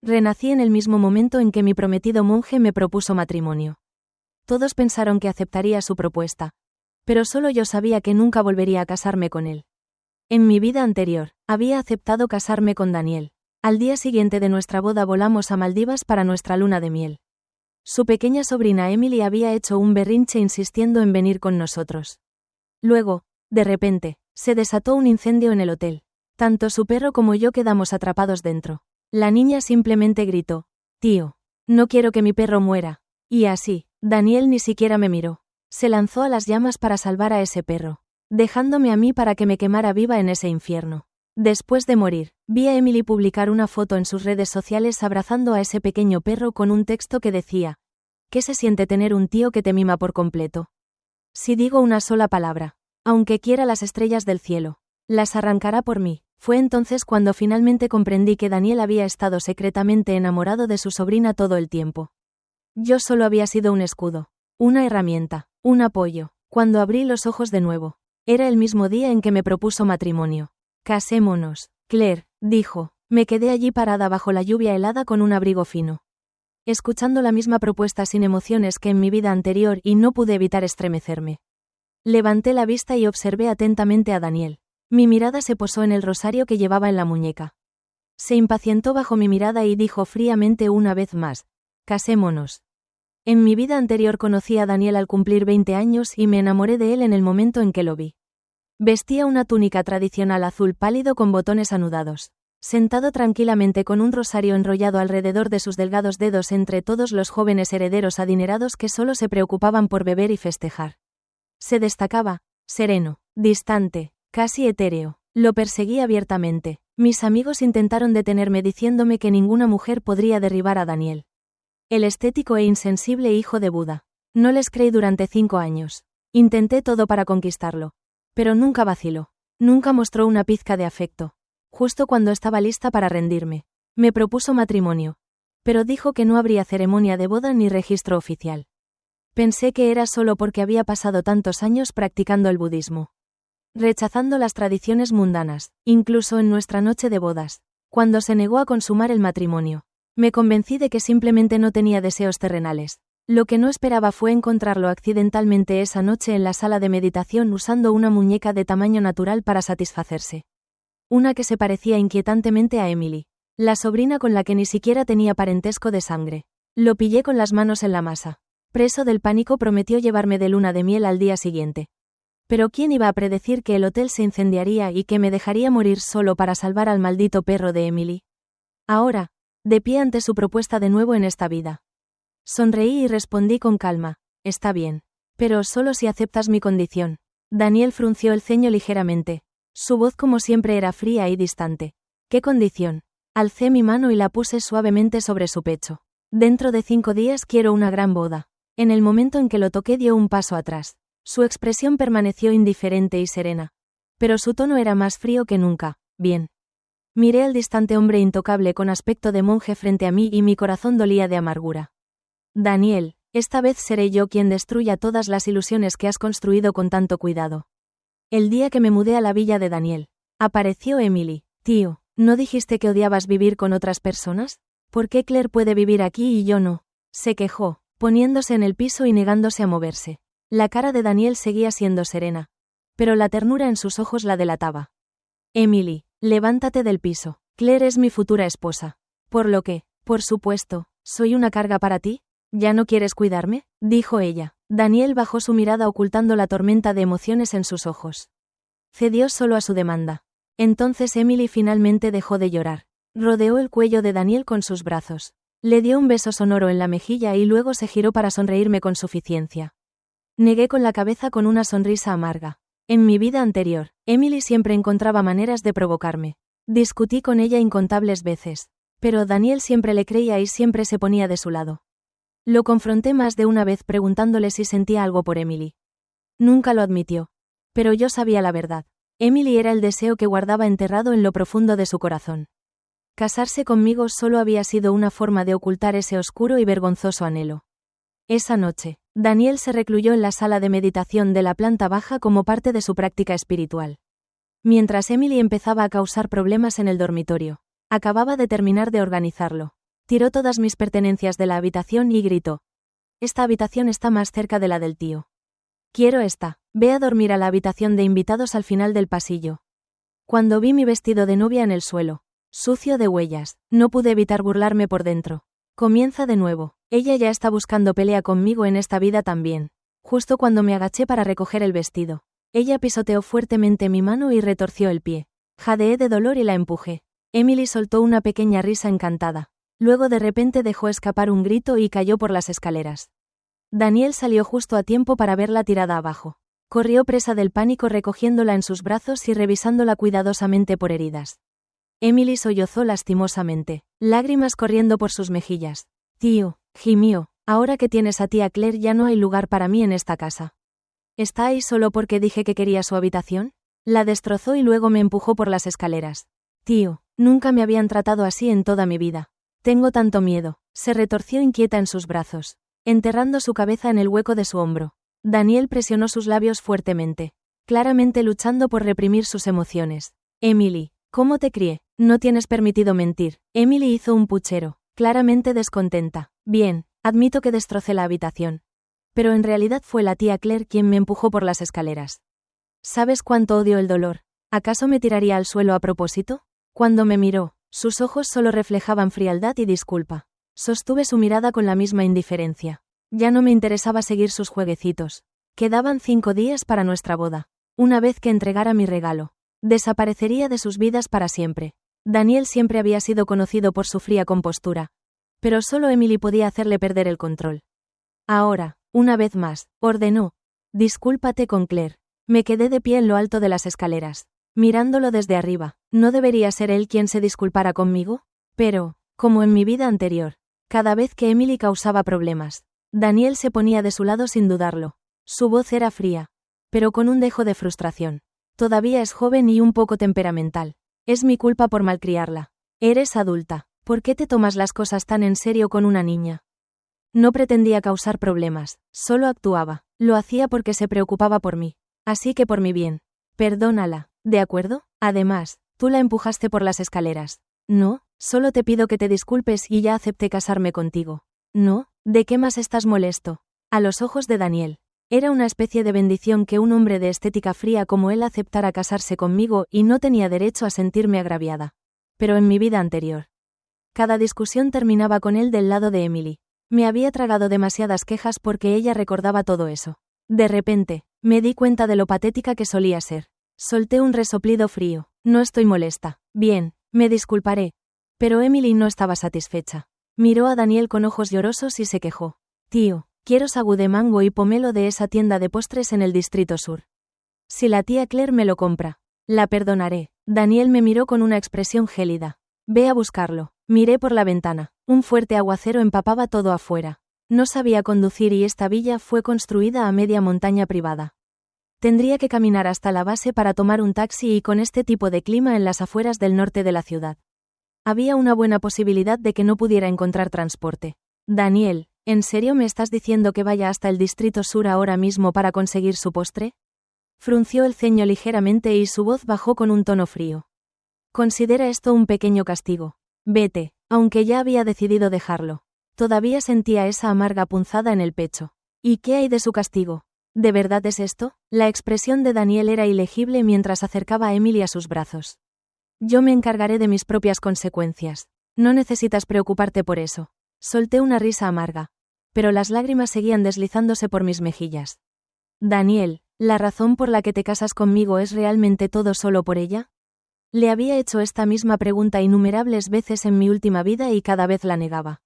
Renací en el mismo momento en que mi prometido monje me propuso matrimonio. Todos pensaron que aceptaría su propuesta. Pero solo yo sabía que nunca volvería a casarme con él. En mi vida anterior, había aceptado casarme con Daniel. Al día siguiente de nuestra boda volamos a Maldivas para nuestra luna de miel. Su pequeña sobrina Emily había hecho un berrinche insistiendo en venir con nosotros. Luego, de repente, se desató un incendio en el hotel. Tanto su perro como yo quedamos atrapados dentro. La niña simplemente gritó: «Tío, no quiero que mi perro muera». Y así, Daniel ni siquiera me miró. Se lanzó a las llamas para salvar a ese perro, dejándome a mí para que me quemara viva en ese infierno. Después de morir, vi a Emily publicar una foto en sus redes sociales abrazando a ese pequeño perro con un texto que decía: «¿Qué se siente tener un tío que te mima por completo? Si digo una sola palabra, aunque quiera las estrellas del cielo, las arrancará por mí». Fue entonces cuando finalmente comprendí que Daniel había estado secretamente enamorado de su sobrina todo el tiempo. Yo solo había sido un escudo, una herramienta, un apoyo. Cuando abrí los ojos de nuevo, era el mismo día en que me propuso matrimonio. «Casémonos, Claire», dijo. Me quedé allí parada bajo la lluvia helada con un abrigo fino, escuchando la misma propuesta sin emociones que en mi vida anterior, y no pude evitar estremecerme. Levanté la vista y observé atentamente a Daniel. Mi mirada se posó en el rosario que llevaba en la muñeca. Se impacientó bajo mi mirada y dijo fríamente una vez más: «Casémonos». En mi vida anterior conocí a Daniel al cumplir 20 años y me enamoré de él en el momento en que lo vi. Vestía una túnica tradicional azul pálido con botones anudados, sentado tranquilamente con un rosario enrollado alrededor de sus delgados dedos entre todos los jóvenes herederos adinerados que solo se preocupaban por beber y festejar. Se destacaba, sereno, distante, casi etéreo. Lo perseguí abiertamente. Mis amigos intentaron detenerme diciéndome que ninguna mujer podría derribar a Daniel, el estético e insensible hijo de Buda. No les creí durante 5 años. Intenté todo para conquistarlo. Pero nunca vaciló. Nunca mostró una pizca de afecto. Justo cuando estaba lista para rendirme, me propuso matrimonio. Pero dijo que no habría ceremonia de boda ni registro oficial. Pensé que era solo porque había pasado tantos años practicando el budismo, rechazando las tradiciones mundanas, incluso en nuestra noche de bodas, cuando se negó a consumar el matrimonio. Me convencí de que simplemente no tenía deseos terrenales. Lo que no esperaba fue encontrarlo accidentalmente esa noche en la sala de meditación usando una muñeca de tamaño natural para satisfacerse. Una que se parecía inquietantemente a Emily, la sobrina con la que ni siquiera tenía parentesco de sangre. Lo pillé con las manos en la masa. Preso del pánico, prometió llevarme de luna de miel al día siguiente. Pero ¿quién iba a predecir que el hotel se incendiaría y que me dejaría morir solo para salvar al maldito perro de Emily? Ahora, de pie ante su propuesta de nuevo en esta vida, sonreí y respondí con calma: «Está bien. Pero solo si aceptas mi condición». Daniel frunció el ceño ligeramente. Su voz como siempre era fría y distante. «¿Qué condición?». Alcé mi mano y la puse suavemente sobre su pecho. «Dentro de 5 días quiero una gran boda». En el momento en que lo toqué dio un paso atrás. Su expresión permaneció indiferente y serena. Pero su tono era más frío que nunca. «Bien». Miré al distante hombre intocable con aspecto de monje frente a mí y mi corazón dolía de amargura. «Daniel, esta vez seré yo quien destruya todas las ilusiones que has construido con tanto cuidado». El día que me mudé a la villa de Daniel, apareció Emily. «Tío, ¿no dijiste que odiabas vivir con otras personas? ¿Por qué Claire puede vivir aquí y yo no?», se quejó, poniéndose en el piso y negándose a moverse. La cara de Daniel seguía siendo serena, pero la ternura en sus ojos la delataba. «Emily, levántate del piso. Claire es mi futura esposa. Por lo que, por supuesto, soy una carga para ti. ¿Ya no quieres cuidarme?», dijo ella. Daniel bajó su mirada ocultando la tormenta de emociones en sus ojos. Cedió solo a su demanda. Entonces Emily finalmente dejó de llorar. Rodeó el cuello de Daniel con sus brazos. Le dio un beso sonoro en la mejilla y luego se giró para sonreírme con suficiencia. Negué con la cabeza con una sonrisa amarga. En mi vida anterior, Emily siempre encontraba maneras de provocarme. Discutí con ella incontables veces. Pero Daniel siempre le creía y siempre se ponía de su lado. Lo confronté más de una vez preguntándole si sentía algo por Emily. Nunca lo admitió. Pero yo sabía la verdad. Emily era el deseo que guardaba enterrado en lo profundo de su corazón. Casarse conmigo solo había sido una forma de ocultar ese oscuro y vergonzoso anhelo. Esa noche, Daniel se recluyó en la sala de meditación de la planta baja como parte de su práctica espiritual. Mientras Emily empezaba a causar problemas en el dormitorio, acababa de terminar de organizarlo. Tiró todas mis pertenencias de la habitación y gritó. Esta habitación está más cerca de la del tío. Quiero esta. Ve a dormir a la habitación de invitados al final del pasillo. Cuando vi mi vestido de novia en el suelo, sucio de huellas, no pude evitar burlarme por dentro. Comienza de nuevo. Ella ya está buscando pelea conmigo en esta vida también. Justo cuando me agaché para recoger el vestido, ella pisoteó fuertemente mi mano y retorció el pie. Jadeé de dolor y la empujé. Emily soltó una pequeña risa encantada. Luego de repente dejó escapar un grito y cayó por las escaleras. Daniel salió justo a tiempo para verla tirada abajo. Corrió presa del pánico recogiéndola en sus brazos y revisándola cuidadosamente por heridas. Emily sollozó lastimosamente, lágrimas corriendo por sus mejillas. Tío, gimió, ahora que tienes a tía Claire ya no hay lugar para mí en esta casa. ¿Está ahí solo porque dije que quería su habitación? La destrozó y luego me empujó por las escaleras. Tío, nunca me habían tratado así en toda mi vida. Tengo tanto miedo. Se retorció inquieta en sus brazos, enterrando su cabeza en el hueco de su hombro. Daniel presionó sus labios fuertemente, claramente luchando por reprimir sus emociones. Emily, ¿cómo te crié? No tienes permitido mentir. Emily hizo un puchero, claramente descontenta. Bien, admito que destrocé la habitación. Pero en realidad fue la tía Claire quien me empujó por las escaleras. ¿Sabes cuánto odio el dolor? ¿Acaso me tiraría al suelo a propósito? Cuando me miró, sus ojos solo reflejaban frialdad y disculpa. Sostuve su mirada con la misma indiferencia. Ya no me interesaba seguir sus jueguecitos. Quedaban 5 días para nuestra boda. Una vez que entregara mi regalo, desaparecería de sus vidas para siempre. Daniel siempre había sido conocido por su fría compostura. Pero solo Emily podía hacerle perder el control. Ahora, una vez más, ordenó. Discúlpate con Claire. Me quedé de pie en lo alto de las escaleras, mirándolo desde arriba. ¿No debería ser él quien se disculpara conmigo? Pero, como en mi vida anterior, cada vez que Emily causaba problemas, Daniel se ponía de su lado sin dudarlo. Su voz era fría, pero con un dejo de frustración. Todavía es joven y un poco temperamental. Es mi culpa por malcriarla. Eres adulta. ¿Por qué te tomas las cosas tan en serio con una niña? No pretendía causar problemas, solo actuaba. Lo hacía porque se preocupaba por mí. Así que por mi bien. Perdónala, ¿de acuerdo? Además, tú la empujaste por las escaleras. No, solo te pido que te disculpes y ya acepté casarme contigo. No, ¿de qué más estás molesto? A los ojos de Daniel, era una especie de bendición que un hombre de estética fría como él aceptara casarse conmigo y no tenía derecho a sentirme agraviada. Pero en mi vida anterior, cada discusión terminaba con él del lado de Emily. Me había tragado demasiadas quejas porque ella recordaba todo eso. De repente, me di cuenta de lo patética que solía ser. Solté un resoplido frío. No estoy molesta. Bien, me disculparé. Pero Emily no estaba satisfecha. Miró a Daniel con ojos llorosos y se quejó. Tío, quiero sagú de mango y pomelo de esa tienda de postres en el Distrito Sur. Si la tía Claire me lo compra, la perdonaré. Daniel me miró con una expresión gélida. Ve a buscarlo. Miré por la ventana. Un fuerte aguacero empapaba todo afuera. No sabía conducir y esta villa fue construida a media montaña privada. Tendría que caminar hasta la base para tomar un taxi y con este tipo de clima en las afueras del norte de la ciudad. Había una buena posibilidad de que no pudiera encontrar transporte. Daniel, ¿en serio me estás diciendo que vaya hasta el Distrito Sur ahora mismo para conseguir su postre? Frunció el ceño ligeramente y su voz bajó con un tono frío. Considera esto un pequeño castigo. Vete, aunque ya había decidido dejarlo. Todavía sentía esa amarga punzada en el pecho. ¿Y qué hay de su castigo? ¿De verdad es esto? La expresión de Daniel era ilegible mientras acercaba a Emily a sus brazos. Yo me encargaré de mis propias consecuencias. No necesitas preocuparte por eso. Solté una risa amarga. Pero las lágrimas seguían deslizándose por mis mejillas. Daniel, ¿la razón por la que te casas conmigo es realmente todo solo por ella? Le había hecho esta misma pregunta innumerables veces en mi última vida y cada vez la negaba.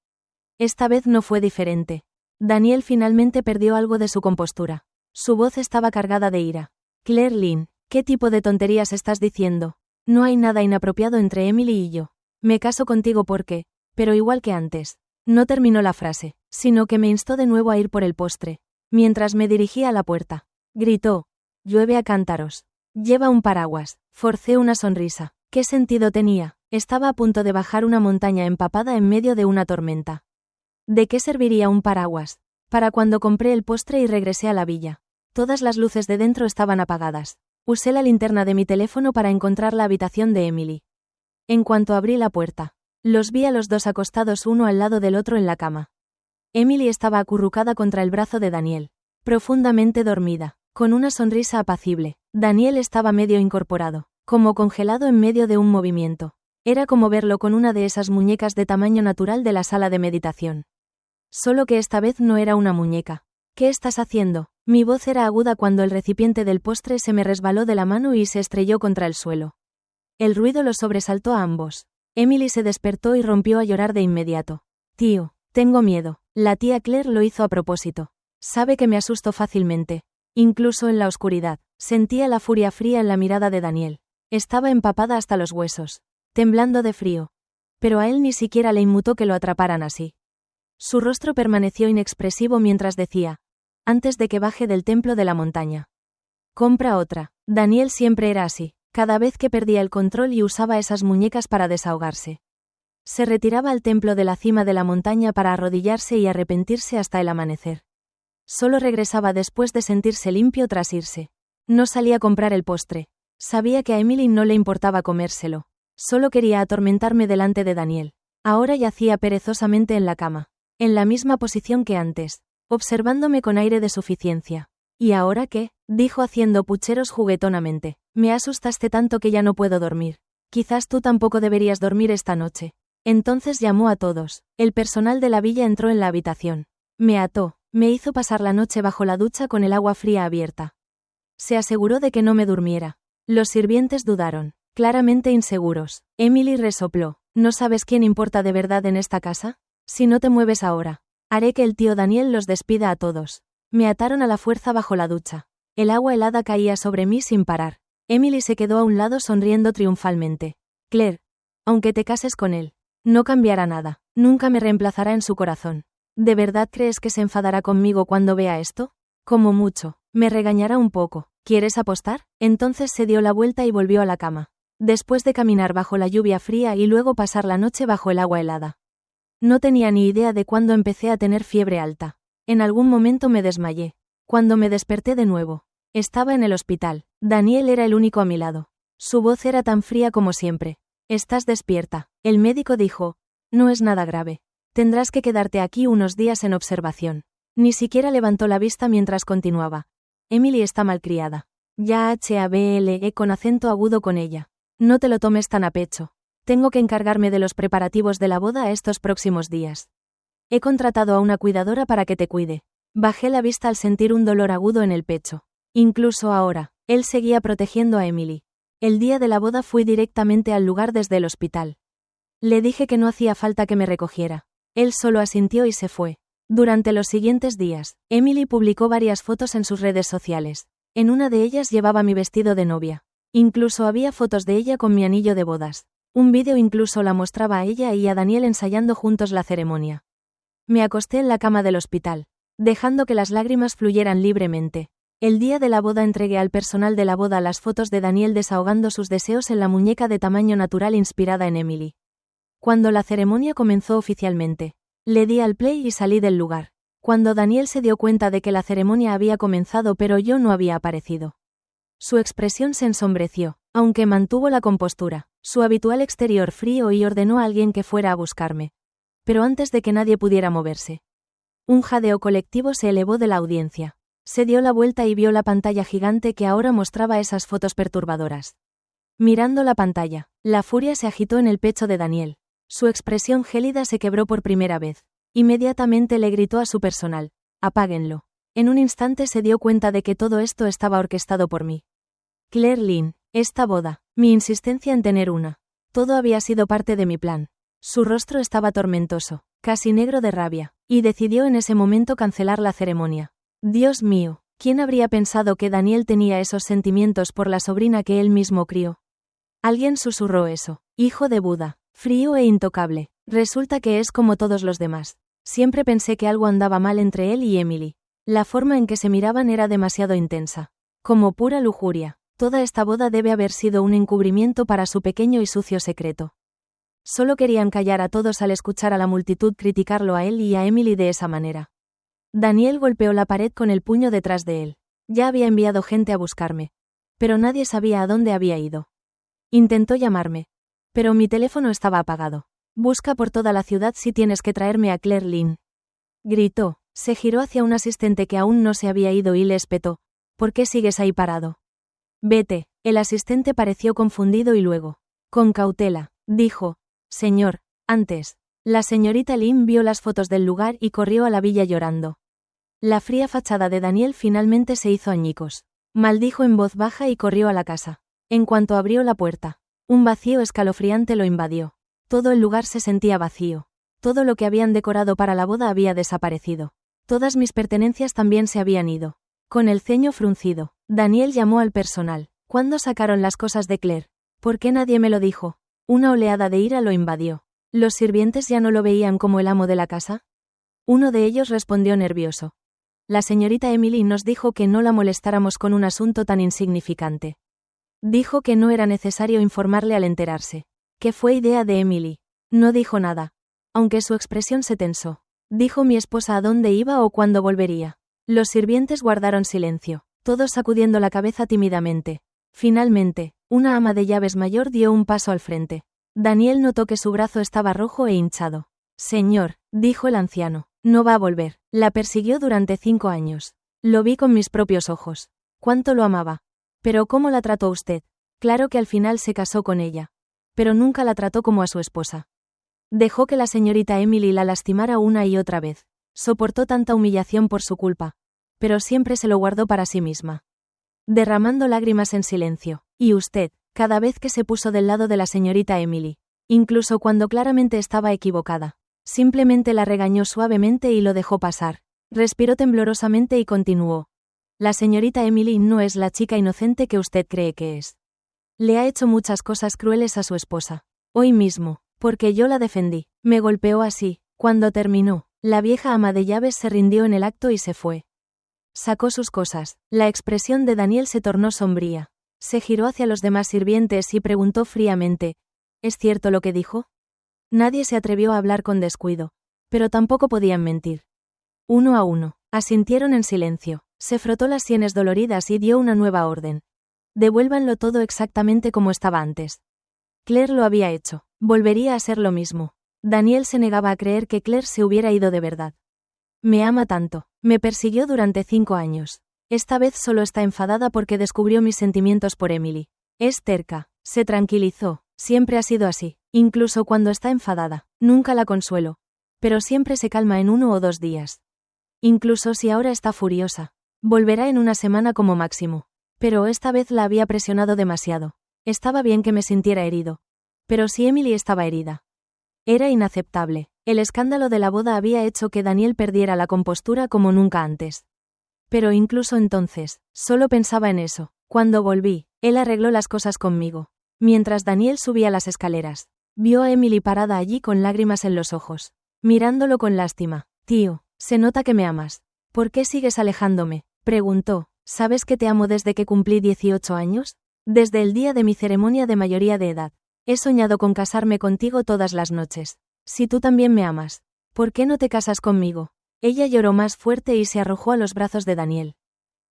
Esta vez no fue diferente. Daniel finalmente perdió algo de su compostura. Su voz estaba cargada de ira. Claire Lynn, ¿qué tipo de tonterías estás diciendo? No hay nada inapropiado entre Emily y yo. Me caso contigo porque, pero igual que antes. No terminó la frase, sino que me instó de nuevo a ir por el postre. Mientras me dirigía a la puerta, gritó: llueve a cántaros. Lleva un paraguas. Forcé una sonrisa. ¿Qué sentido tenía? Estaba a punto de bajar una montaña empapada en medio de una tormenta. ¿De qué serviría un paraguas? Para cuando compré el postre y regresé a la villa. Todas las luces de dentro estaban apagadas. Usé la linterna de mi teléfono para encontrar la habitación de Emily. En cuanto abrí la puerta, Los vi a los dos acostados uno al lado del otro en la cama. Emily estaba acurrucada contra el brazo de Daniel, profundamente dormida, con una sonrisa apacible. Daniel estaba medio incorporado, como congelado en medio de un movimiento. Era como verlo con una de esas muñecas de tamaño natural de la sala de meditación. Solo que esta vez no era una muñeca. ¿Qué estás haciendo? Mi voz era aguda cuando el recipiente del postre se me resbaló de la mano y se estrelló contra el suelo. El ruido los sobresaltó a ambos. Emily se despertó y rompió a llorar de inmediato. Tío, tengo miedo. La tía Claire lo hizo a propósito. Sabe que me asusto fácilmente. Incluso en la oscuridad, sentía la furia fría en la mirada de Daniel. Estaba empapada hasta los huesos, temblando de frío. Pero a él ni siquiera le inmutó que lo atraparan así. Su rostro permaneció inexpresivo mientras decía, antes de que baje del templo de la montaña. Compra otra. Daniel siempre era así, cada vez que perdía el control y usaba esas muñecas para desahogarse. Se retiraba al templo de la cima de la montaña para arrodillarse y arrepentirse hasta el amanecer. Solo regresaba después de sentirse limpio tras irse. No salía a comprar el postre. Sabía que a Emily no le importaba comérselo. Solo quería atormentarme delante de Daniel. Ahora yacía perezosamente en la cama, en la misma posición que antes, observándome con aire de suficiencia. ¿Y ahora qué? Dijo haciendo pucheros juguetonamente. Me asustaste tanto que ya no puedo dormir. Quizás tú tampoco deberías dormir esta noche. Entonces llamó a todos. El personal de la villa entró en la habitación. Me ató, me hizo pasar la noche bajo la ducha con el agua fría abierta. Se aseguró de que no me durmiera. Los sirvientes dudaron, claramente inseguros. Emily resopló. ¿No sabes quién importa de verdad en esta casa? Si no te mueves ahora, haré que el tío Daniel los despida a todos. Me ataron a la fuerza bajo la ducha. El agua helada caía sobre mí sin parar. Emily se quedó a un lado sonriendo triunfalmente. Claire, aunque te cases con él, no cambiará nada. Nunca me reemplazará en su corazón. ¿De verdad crees que se enfadará conmigo cuando vea esto? Como mucho, me regañará un poco. ¿Quieres apostar? Entonces se dio la vuelta y volvió a la cama. Después de caminar bajo la lluvia fría y luego pasar la noche bajo el agua helada. No tenía ni idea de cuándo empecé a tener fiebre alta. En algún momento me desmayé. Cuando me desperté de nuevo, estaba en el hospital. Daniel era el único a mi lado. Su voz era tan fría como siempre. Estás despierta. El médico dijo, no es nada grave. Tendrás que quedarte aquí unos días en observación. Ni siquiera levantó la vista mientras continuaba. Emily está malcriada. Ya hable con acento agudo con ella. No te lo tomes tan a pecho. Tengo que encargarme de los preparativos de la boda estos próximos días. He contratado a una cuidadora para que te cuide. Bajé la vista al sentir un dolor agudo en el pecho. Incluso ahora, él seguía protegiendo a Emily. El día de la boda fui directamente al lugar desde el hospital. Le dije que no hacía falta que me recogiera. Él solo asintió y se fue. Durante los siguientes días, Emily publicó varias fotos en sus redes sociales. En una de ellas llevaba mi vestido de novia. Incluso había fotos de ella con mi anillo de bodas. Un vídeo incluso la mostraba a ella y a Daniel ensayando juntos la ceremonia. Me acosté en la cama del hospital, dejando que las lágrimas fluyeran libremente. El día de la boda entregué al personal de la boda las fotos de Daniel desahogando sus deseos en la muñeca de tamaño natural inspirada en Emily. Cuando la ceremonia comenzó oficialmente, le di al play y salí del lugar. Cuando Daniel se dio cuenta de que la ceremonia había comenzado pero yo no había aparecido. Su expresión se ensombreció, aunque mantuvo la compostura, su habitual exterior frío y ordenó a alguien que fuera a buscarme. Pero antes de que nadie pudiera moverse. Un jadeo colectivo se elevó de la audiencia. Se dio la vuelta y vio la pantalla gigante que ahora mostraba esas fotos perturbadoras. Mirando la pantalla, la furia se agitó en el pecho de Daniel. Su expresión gélida se quebró por primera vez. Inmediatamente le gritó a su personal, apáguenlo. En un instante se dio cuenta de que todo esto estaba orquestado por mí. Claire Lynn, esta boda, mi insistencia en tener una. Todo había sido parte de mi plan. Su rostro estaba tormentoso, casi negro de rabia, y decidió en ese momento cancelar la ceremonia. Dios mío, ¿quién habría pensado que Daniel tenía esos sentimientos por la sobrina que él mismo crió? Alguien susurró eso, hijo de Buda, frío e intocable, resulta que es como todos los demás. Siempre pensé que algo andaba mal entre él y Emily. La forma en que se miraban era demasiado intensa. Como pura lujuria, toda esta boda debe haber sido un encubrimiento para su pequeño y sucio secreto. Solo querían callar a todos al escuchar a la multitud criticarlo a él y a Emily de esa manera. Daniel golpeó la pared con el puño detrás de él. Ya había enviado gente a buscarme. Pero nadie sabía a dónde había ido. Intentó llamarme. Pero mi teléfono estaba apagado. Busca por toda la ciudad si tienes que traerme a Claire Lynn. Gritó. Se giró hacia un asistente que aún no se había ido y le espetó. ¿Por qué sigues ahí parado? Vete. El asistente pareció confundido y luego. Con cautela, dijo. Señor, antes. La señorita Lynn vio las fotos del lugar y corrió a la villa llorando. La fría fachada de Daniel finalmente se hizo añicos. Maldijo en voz baja y corrió a la casa. En cuanto abrió la puerta, un vacío escalofriante lo invadió. Todo el lugar se sentía vacío. Todo lo que habían decorado para la boda había desaparecido. Todas mis pertenencias también se habían ido. Con el ceño fruncido, Daniel llamó al personal. ¿Cuándo sacaron las cosas de Claire? ¿Por qué nadie me lo dijo? Una oleada de ira lo invadió. ¿Los sirvientes ya no lo veían como el amo de la casa? Uno de ellos respondió nervioso. La señorita Emily nos dijo que no la molestáramos con un asunto tan insignificante. Dijo que no era necesario informarle al enterarse. Que fue idea de Emily. No dijo nada. Aunque su expresión se tensó. Dijo mi esposa a dónde iba o cuándo volvería. Los sirvientes guardaron silencio, todos sacudiendo la cabeza tímidamente. Finalmente, una ama de llaves mayor dio un paso al frente. Daniel notó que su brazo estaba rojo e hinchado. Señor, dijo el anciano, no va a volver. La persiguió durante 5 años. Lo vi con mis propios ojos. Cuánto lo amaba. Pero ¿cómo la trató usted? Claro que al final se casó con ella. Pero nunca la trató como a su esposa. Dejó que la señorita Emily la lastimara una y otra vez. Soportó tanta humillación por su culpa. Pero siempre se lo guardó para sí misma. Derramando lágrimas en silencio. Y usted, cada vez que se puso del lado de la señorita Emily. Incluso cuando claramente estaba equivocada. Simplemente la regañó suavemente y lo dejó pasar. Respiró temblorosamente y continuó. La señorita Emily no es la chica inocente que usted cree que es. Le ha hecho muchas cosas crueles a su esposa. Hoy mismo, porque yo la defendí. Me golpeó así. Cuando terminó, la vieja ama de llaves se rindió en el acto y se fue. Sacó sus cosas. La expresión de Daniel se tornó sombría. Se giró hacia los demás sirvientes y preguntó fríamente, ¿es cierto lo que dijo? Nadie se atrevió a hablar con descuido. Pero tampoco podían mentir. Uno a uno, asintieron en silencio. Se frotó las sienes doloridas y dio una nueva orden. Devuélvanlo todo exactamente como estaba antes. Claire lo había hecho. Volvería a ser lo mismo. Daniel se negaba a creer que Claire se hubiera ido de verdad. Me ama tanto. Me persiguió durante 5 años. Esta vez solo está enfadada porque descubrió mis sentimientos por Emily. Es terca. Se tranquilizó. Siempre ha sido así. Incluso cuando está enfadada. Nunca la consuelo. Pero siempre se calma en 1 o 2 días. Incluso si ahora está furiosa. Volverá en 1 semana como máximo. Pero esta vez la había presionado demasiado. Estaba bien que me sintiera herido. Pero si Emily estaba herida. Era inaceptable. El escándalo de la boda había hecho que Daniel perdiera la compostura como nunca antes. Pero incluso entonces, solo pensaba en eso. Cuando volví, él arregló las cosas conmigo. Mientras Daniel subía las escaleras, vio a Emily parada allí con lágrimas en los ojos, mirándolo con lástima. Tío, se nota que me amas. ¿Por qué sigues alejándome? Preguntó. ¿Sabes que te amo desde que cumplí 18 años? Desde el día de mi ceremonia de mayoría de edad. He soñado con casarme contigo todas las noches. Si tú también me amas, ¿por qué no te casas conmigo? Ella lloró más fuerte y se arrojó a los brazos de Daniel.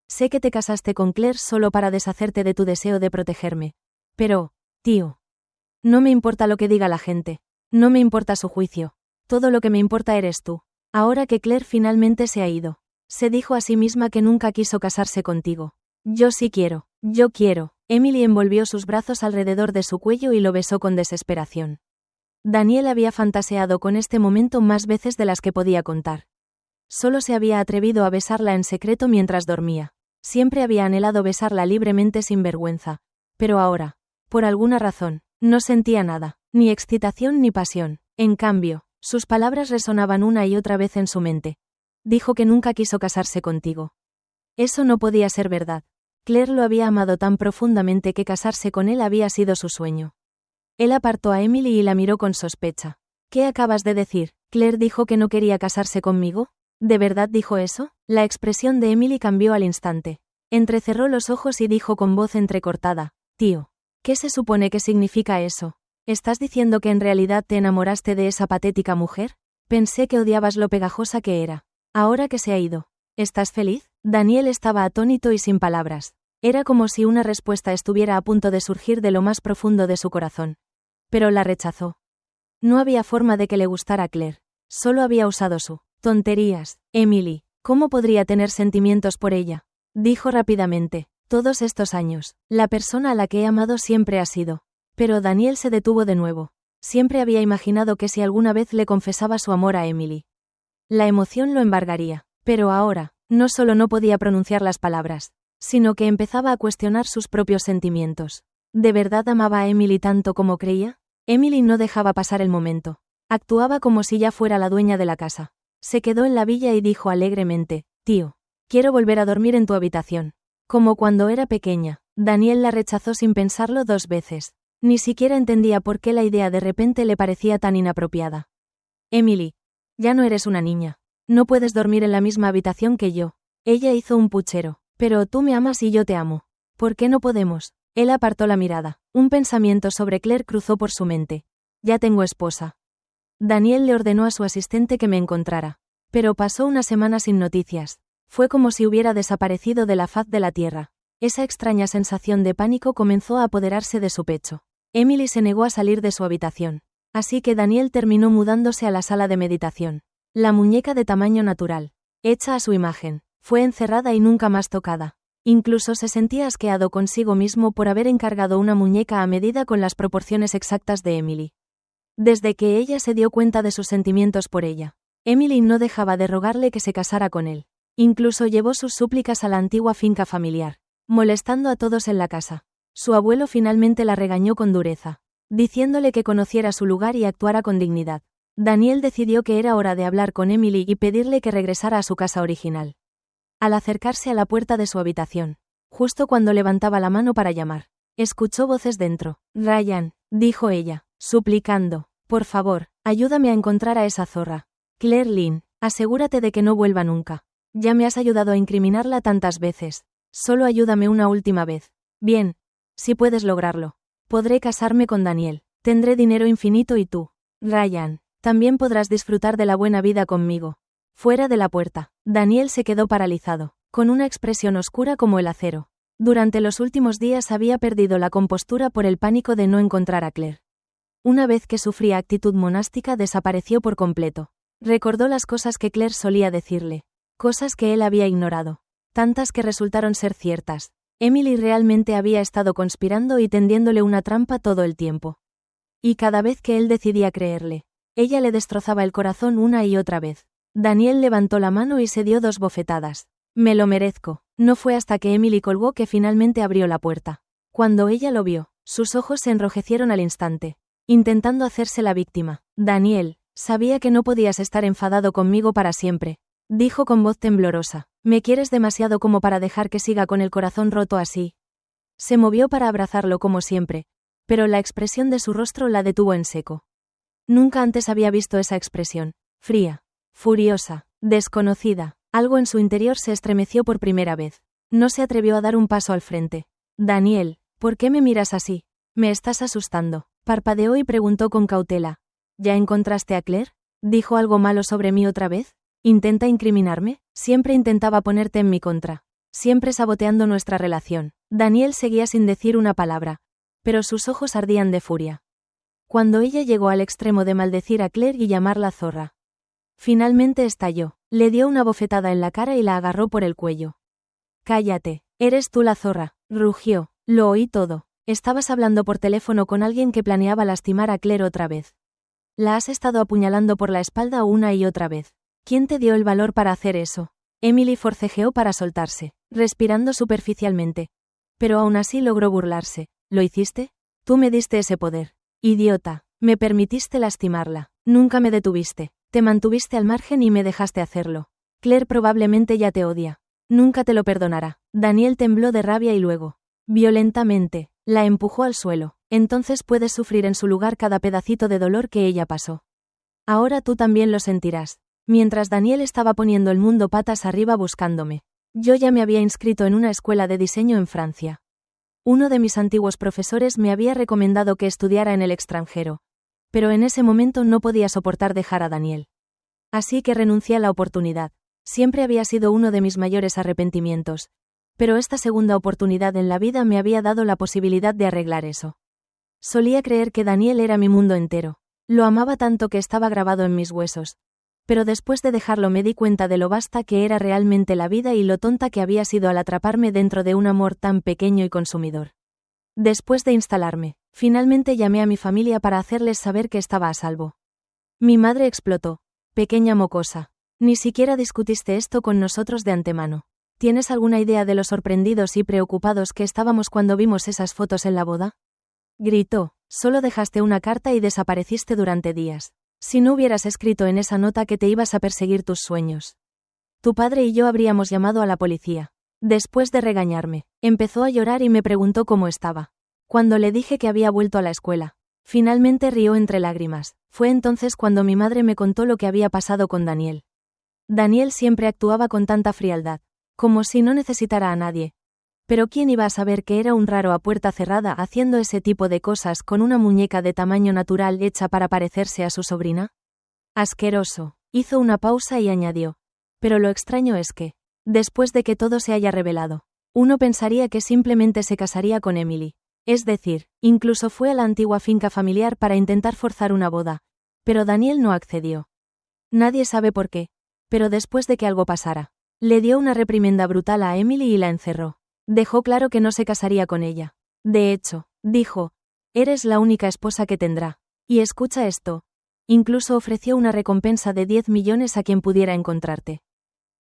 Sé que te casaste con Claire solo para deshacerte de tu deseo de protegerme. Pero, tío, no me importa lo que diga la gente. No me importa su juicio. Todo lo que me importa eres tú. Ahora que Claire finalmente se ha ido. Se dijo a sí misma que nunca quiso casarse contigo. Yo sí quiero. Yo quiero. Emily envolvió sus brazos alrededor de su cuello y lo besó con desesperación. Daniel había fantaseado con este momento más veces de las que podía contar. Solo se había atrevido a besarla en secreto mientras dormía. Siempre había anhelado besarla libremente sin vergüenza. Pero ahora, por alguna razón, no sentía nada, ni excitación ni pasión. En cambio, sus palabras resonaban una y otra vez en su mente. Dijo que nunca quiso casarse contigo. Eso no podía ser verdad. Claire lo había amado tan profundamente que casarse con él había sido su sueño. Él apartó a Emily y la miró con sospecha. ¿Qué acabas de decir? ¿Claire dijo que no quería casarse conmigo? ¿De verdad dijo eso? La expresión de Emily cambió al instante. Entrecerró los ojos y dijo con voz entrecortada, tío, ¿qué se supone que significa eso? ¿Estás diciendo que en realidad te enamoraste de esa patética mujer? Pensé que odiabas lo pegajosa que era. Ahora que se ha ido. ¿Estás feliz? Daniel estaba atónito y sin palabras. Era como si una respuesta estuviera a punto de surgir de lo más profundo de su corazón. Pero la rechazó. No había forma de que le gustara a Claire. Solo había usado su tonterías. Emily, ¿cómo podría tener sentimientos por ella? Dijo rápidamente. Todos estos años, la persona a la que he amado siempre ha sido. Pero Daniel se detuvo de nuevo. Siempre había imaginado que si alguna vez le confesaba su amor a Emily, la emoción lo embargaría. Pero ahora, no solo no podía pronunciar las palabras, sino que empezaba a cuestionar sus propios sentimientos. ¿De verdad amaba a Emily tanto como creía? Emily no dejaba pasar el momento. Actuaba como si ya fuera la dueña de la casa. Se quedó en la villa y dijo alegremente, «Tío, quiero volver a dormir en tu habitación». Como cuando era pequeña, Daniel la rechazó sin pensarlo 2 veces. Ni siquiera entendía por qué la idea de repente le parecía tan inapropiada. «Emily, ya no eres una niña. No puedes dormir en la misma habitación que yo». Ella hizo un puchero. «Pero tú me amas y yo te amo. ¿Por qué no podemos?» Él apartó la mirada. Un pensamiento sobre Claire cruzó por su mente. «Ya tengo esposa». Daniel le ordenó a su asistente que me encontrara. Pero pasó una semana sin noticias. Fue como si hubiera desaparecido de la faz de la tierra. Esa extraña sensación de pánico comenzó a apoderarse de su pecho. Emily se negó a salir de su habitación. Así que Daniel terminó mudándose a la sala de meditación. La muñeca de tamaño natural, hecha a su imagen, fue encerrada y nunca más tocada. Incluso se sentía asqueado consigo mismo por haber encargado una muñeca a medida con las proporciones exactas de Emily. Desde que ella se dio cuenta de sus sentimientos por ella, Emily no dejaba de rogarle que se casara con él. Incluso llevó sus súplicas a la antigua finca familiar, molestando a todos en la casa. Su abuelo finalmente la regañó con dureza, diciéndole que conociera su lugar y actuara con dignidad. Daniel decidió que era hora de hablar con Emily y pedirle que regresara a su casa original. Al acercarse a la puerta de su habitación, justo cuando levantaba la mano para llamar, escuchó voces dentro. «Ryan», dijo ella, suplicando, «por favor, ayúdame a encontrar a esa zorra. Claire Lynn, asegúrate de que no vuelva nunca. Ya me has ayudado a incriminarla tantas veces. Solo ayúdame una última vez». «Bien, si puedes lograrlo. Podré casarme con Daniel. Tendré dinero infinito y tú, Ryan, también podrás disfrutar de la buena vida conmigo». Fuera de la puerta, Daniel se quedó paralizado, con una expresión oscura como el acero. Durante los últimos días había perdido la compostura por el pánico de no encontrar a Claire. Una vez que su fría actitud monástica desapareció por completo, recordó las cosas que Claire solía decirle, cosas que él había ignorado, tantas que resultaron ser ciertas. Emily realmente había estado conspirando y tendiéndole una trampa todo el tiempo. Y cada vez que él decidía creerle, ella le destrozaba el corazón una y otra vez. Daniel levantó la mano y se dio 2 bofetadas. «Me lo merezco». No fue hasta que Emily colgó que finalmente abrió la puerta. Cuando ella lo vio, sus ojos se enrojecieron al instante, intentando hacerse la víctima. «Daniel, sabía que no podías estar enfadado conmigo para siempre», dijo con voz temblorosa. «Me quieres demasiado como para dejar que siga con el corazón roto así». Se movió para abrazarlo como siempre, pero la expresión de su rostro la detuvo en seco. Nunca antes había visto esa expresión, fría, furiosa, desconocida. Algo en su interior se estremeció por primera vez. No se atrevió a dar un paso al frente. «Daniel, ¿por qué me miras así? Me estás asustando». Parpadeó y preguntó con cautela. «¿Ya encontraste a Claire? ¿Dijo algo malo sobre mí otra vez? ¿Intenta incriminarme? Siempre intentaba ponerte en mi contra. Siempre saboteando nuestra relación». Daniel seguía sin decir una palabra, pero sus ojos ardían de furia. Cuando ella llegó al extremo de maldecir a Claire y llamarla zorra, finalmente estalló, le dio una bofetada en la cara y la agarró por el cuello. «Cállate, eres tú la zorra», rugió. «Lo oí todo. Estabas hablando por teléfono con alguien que planeaba lastimar a Claire otra vez. La has estado apuñalando por la espalda una y otra vez. ¿Quién te dio el valor para hacer eso?» Emily forcejeó para soltarse, respirando superficialmente. Pero aún así logró burlarse. «¿Lo hiciste? Tú me diste ese poder. Idiota, me permitiste lastimarla. Nunca me detuviste. Te mantuviste al margen y me dejaste hacerlo. Claire probablemente ya te odia. Nunca te lo perdonará». Daniel tembló de rabia y luego, violentamente, la empujó al suelo. «Entonces puedes sufrir en su lugar cada pedacito de dolor que ella pasó. Ahora tú también lo sentirás». Mientras Daniel estaba poniendo el mundo patas arriba buscándome, yo ya me había inscrito en una escuela de diseño en Francia. Uno de mis antiguos profesores me había recomendado que estudiara en el extranjero, pero en ese momento no podía soportar dejar a Daniel. Así que renuncié a la oportunidad. Siempre había sido uno de mis mayores arrepentimientos, pero esta segunda oportunidad en la vida me había dado la posibilidad de arreglar eso. Solía creer que Daniel era mi mundo entero. Lo amaba tanto que estaba grabado en mis huesos. Pero después de dejarlo me di cuenta de lo vasta que era realmente la vida y lo tonta que había sido al atraparme dentro de un amor tan pequeño y consumidor. Después de instalarme, finalmente llamé a mi familia para hacerles saber que estaba a salvo. Mi madre explotó. Pequeña mocosa. Ni siquiera discutiste esto con nosotros de antemano. ¿Tienes alguna idea de lo sorprendidos y preocupados que estábamos cuando vimos esas fotos en la boda? Gritó. Solo dejaste una carta y desapareciste durante días. Si no hubieras escrito en esa nota que te ibas a perseguir tus sueños. Tu padre y yo habríamos llamado a la policía. Después de regañarme, empezó a llorar y me preguntó cómo estaba. Cuando le dije que había vuelto a la escuela, finalmente rió entre lágrimas. Fue entonces cuando mi madre me contó lo que había pasado con Daniel. Daniel siempre actuaba con tanta frialdad, como si no necesitara a nadie. Pero ¿quién iba a saber que era un raro a puerta cerrada haciendo ese tipo de cosas con una muñeca de tamaño natural hecha para parecerse a su sobrina? Asqueroso. Hizo una pausa y añadió. Pero lo extraño es que, después de que todo se haya revelado, uno pensaría que simplemente se casaría con Emily. Es decir, incluso fue a la antigua finca familiar para intentar forzar una boda. Pero Daniel no accedió. Nadie sabe por qué. Pero después de que algo pasara, le dio una reprimenda brutal a Emily y la encerró. Dejó claro que no se casaría con ella. De hecho, dijo, eres la única esposa que tendrá. Y escucha esto. Incluso ofreció una recompensa de 10 millones a quien pudiera encontrarte.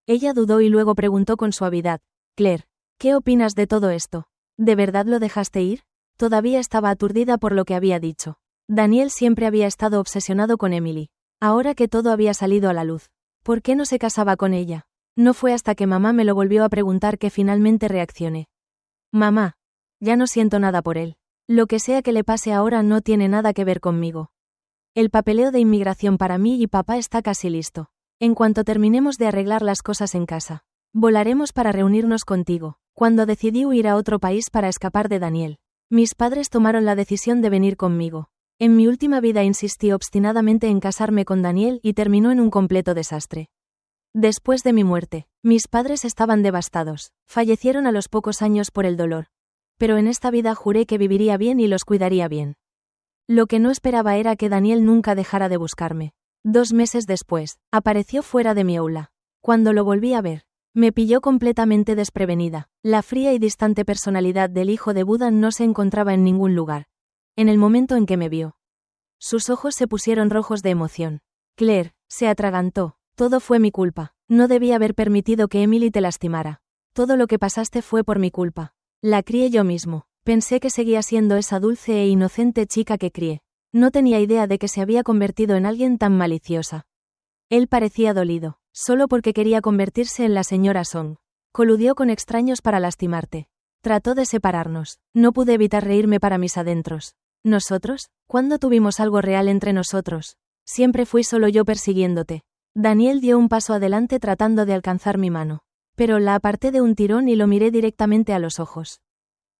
Ella dudó y luego preguntó con suavidad, Claire, ¿qué opinas de todo esto? ¿De verdad lo dejaste ir? Todavía estaba aturdida por lo que había dicho. Daniel siempre había estado obsesionado con Emily. Ahora que todo había salido a la luz, ¿por qué no se casaba con ella? No fue hasta que mamá me lo volvió a preguntar que finalmente reaccioné. Mamá, ya no siento nada por él. Lo que sea que le pase ahora no tiene nada que ver conmigo. El papeleo de inmigración para mí y papá está casi listo. En cuanto terminemos de arreglar las cosas en casa, volaremos para reunirnos contigo. Cuando decidí huir a otro país para escapar de Daniel, mis padres tomaron la decisión de venir conmigo. En mi última vida insistí obstinadamente en casarme con Daniel y terminó en un completo desastre. Después de mi muerte, mis padres estaban devastados, fallecieron a los pocos años por el dolor. Pero en esta vida juré que viviría bien y los cuidaría bien. Lo que no esperaba era que Daniel nunca dejara de buscarme. 2 meses después, apareció fuera de mi aula. Cuando lo volví a ver, me pilló completamente desprevenida. La fría y distante personalidad del hijo de Buda no se encontraba en ningún lugar. En el momento en que me vio, sus ojos se pusieron rojos de emoción. Claire, se atragantó. Todo fue mi culpa. No debí haber permitido que Emily te lastimara. Todo lo que pasaste fue por mi culpa. La crié yo mismo. Pensé que seguía siendo esa dulce e inocente chica que crié. No tenía idea de que se había convertido en alguien tan maliciosa. Él parecía dolido, solo porque quería convertirse en la señora Song. Coludió con extraños para lastimarte. Trató de separarnos. No pude evitar reírme para mis adentros. ¿Nosotros? ¿Cuándo tuvimos algo real entre nosotros? Siempre fui solo yo persiguiéndote. Daniel dio un paso adelante tratando de alcanzar mi mano. Pero la aparté de un tirón y lo miré directamente a los ojos.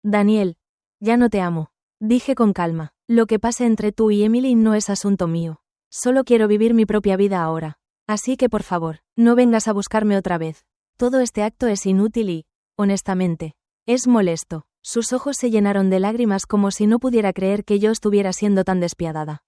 Daniel, ya no te amo. Dije con calma. Lo que pase entre tú y Emily no es asunto mío. Solo quiero vivir mi propia vida ahora. Así que por favor, no vengas a buscarme otra vez. Todo este acto es inútil y, honestamente, es molesto. Sus ojos se llenaron de lágrimas como si no pudiera creer que yo estuviera siendo tan despiadada.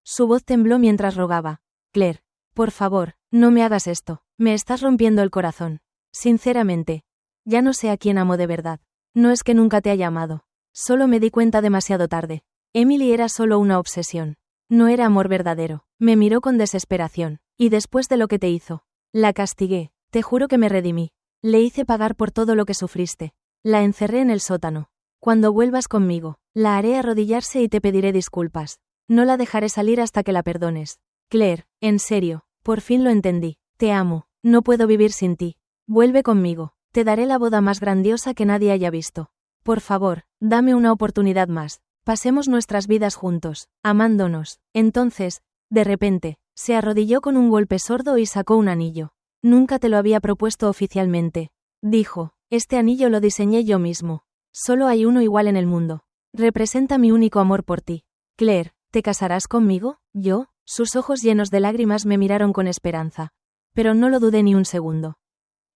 Su voz tembló mientras rogaba. Claire, por favor, no me hagas esto. Me estás rompiendo el corazón. Sinceramente, ya no sé a quién amo de verdad. No es que nunca te haya amado. Solo me di cuenta demasiado tarde. Emily era solo una obsesión. No era amor verdadero. Me miró con desesperación. Y después de lo que te hizo, la castigué. Te juro que me redimí. Le hice pagar por todo lo que sufriste. La encerré en el sótano. Cuando vuelvas conmigo, la haré arrodillarse y te pediré disculpas. No la dejaré salir hasta que la perdones. Claire, en serio, por fin lo entendí. Te amo. No puedo vivir sin ti. Vuelve conmigo. Te daré la boda más grandiosa que nadie haya visto. Por favor, dame una oportunidad más. Pasemos nuestras vidas juntos, amándonos. Entonces, de repente, se arrodilló con un golpe sordo y sacó un anillo. Nunca te lo había propuesto oficialmente. Dijo, este anillo lo diseñé yo mismo. Solo hay uno igual en el mundo. Representa mi único amor por ti. Claire, ¿te casarás conmigo? ¿Yo? Sus ojos llenos de lágrimas me miraron con esperanza. Pero no lo dudé ni un segundo.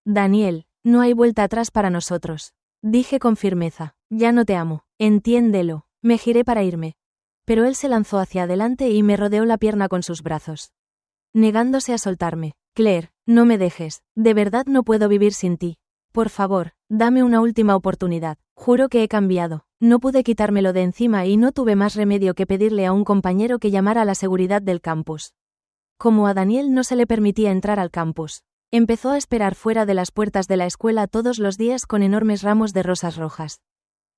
Daniel, no hay vuelta atrás para nosotros. Dije con firmeza, ya no te amo. Entiéndelo. Me giré para irme. Pero él se lanzó hacia adelante y me rodeó la pierna con sus brazos, negándose a soltarme. Claire, no me dejes, de verdad no puedo vivir sin ti. Por favor, dame una última oportunidad. Juro que he cambiado. No pude quitármelo de encima y no tuve más remedio que pedirle a un compañero que llamara a la seguridad del campus. Como a Daniel no se le permitía entrar al campus, empezó a esperar fuera de las puertas de la escuela todos los días con enormes ramos de rosas rojas.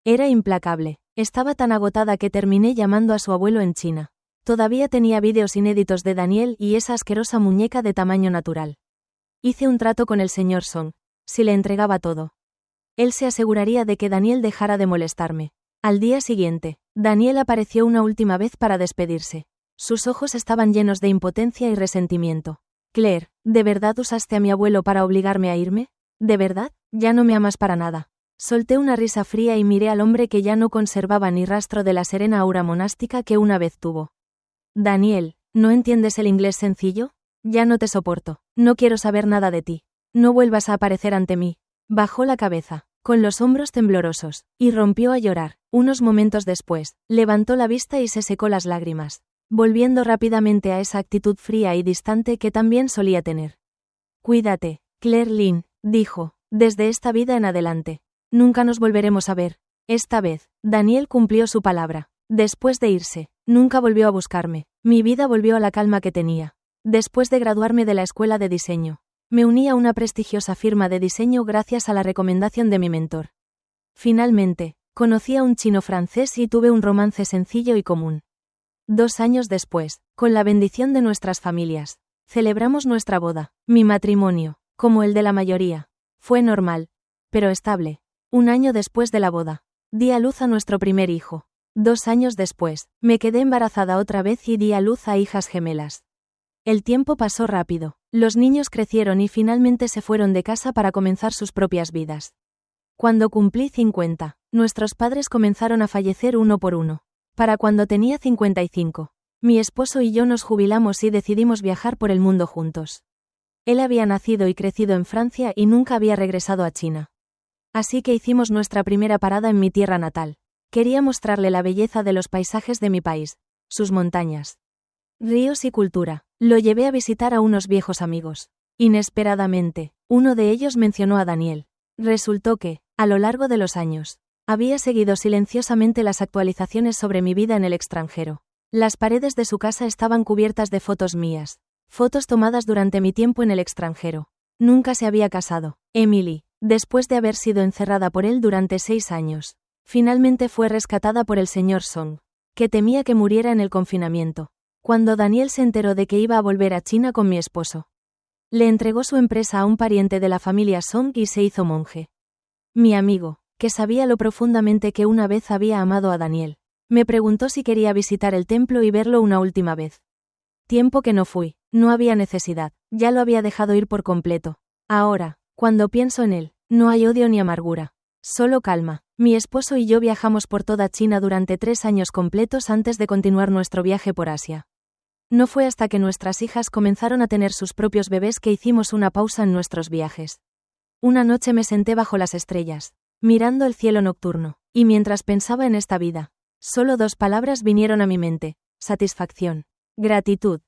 Era implacable. Estaba tan agotada que terminé llamando a su abuelo en China. Todavía tenía vídeos inéditos de Daniel y esa asquerosa muñeca de tamaño natural. Hice un trato con el señor Song. Si le entregaba todo, él se aseguraría de que Daniel dejara de molestarme. Al día siguiente, Daniel apareció una última vez para despedirse. Sus ojos estaban llenos de impotencia y resentimiento. Claire, ¿de verdad usaste a mi abuelo para obligarme a irme? ¿De verdad? Ya no me amas para nada. Solté una risa fría y miré al hombre que ya no conservaba ni rastro de la serena aura monástica que una vez tuvo. Daniel, ¿no entiendes el inglés sencillo? Ya no te soporto. No quiero saber nada de ti. No vuelvas a aparecer ante mí. Bajó la cabeza, con los hombros temblorosos, y rompió a llorar. Unos momentos después, levantó la vista y se secó las lágrimas, volviendo rápidamente a esa actitud fría y distante que también solía tener. Cuídate, Claire Lynn, dijo, desde esta vida en adelante. Nunca nos volveremos a ver. Esta vez, Daniel cumplió su palabra. Después de irse, nunca volvió a buscarme. Mi vida volvió a la calma que tenía. Después de graduarme de la escuela de diseño, me uní a una prestigiosa firma de diseño gracias a la recomendación de mi mentor. Finalmente, conocí a un chino francés y tuve un romance sencillo y común. 2 años después, con la bendición de nuestras familias, celebramos nuestra boda. Mi matrimonio, como el de la mayoría, fue normal, pero estable. 1 año después de la boda, di a luz a nuestro primer hijo. 2 años después, me quedé embarazada otra vez y di a luz a hijas gemelas. El tiempo pasó rápido. Los niños crecieron y finalmente se fueron de casa para comenzar sus propias vidas. Cuando cumplí 50, nuestros padres comenzaron a fallecer uno por uno. Para cuando tenía 55, mi esposo y yo nos jubilamos y decidimos viajar por el mundo juntos. Él había nacido y crecido en Francia y nunca había regresado a China. Así que hicimos nuestra primera parada en mi tierra natal. Quería mostrarle la belleza de los paisajes de mi país, sus montañas, ríos y cultura. Lo llevé a visitar a unos viejos amigos. Inesperadamente, uno de ellos mencionó a Daniel. Resultó que, a lo largo de los años, había seguido silenciosamente las actualizaciones sobre mi vida en el extranjero. Las paredes de su casa estaban cubiertas de fotos mías. Fotos tomadas durante mi tiempo en el extranjero. Nunca se había casado. Emily, después de haber sido encerrada por él durante 6 años, finalmente fue rescatada por el señor Song, que temía que muriera en el confinamiento. Cuando Daniel se enteró de que iba a volver a China con mi esposo, le entregó su empresa a un pariente de la familia Song y se hizo monje. Mi amigo, que sabía lo profundamente que una vez había amado a Daniel, me preguntó si quería visitar el templo y verlo una última vez. Tiempo que no fui, no había necesidad, ya lo había dejado ir por completo. Ahora, cuando pienso en él, no hay odio ni amargura, solo calma. Mi esposo y yo viajamos por toda China durante 3 años completos antes de continuar nuestro viaje por Asia. No fue hasta que nuestras hijas comenzaron a tener sus propios bebés que hicimos una pausa en nuestros viajes. Una noche me senté bajo las estrellas, mirando el cielo nocturno, y mientras pensaba en esta vida, solo 2 palabras vinieron a mi mente: satisfacción, gratitud.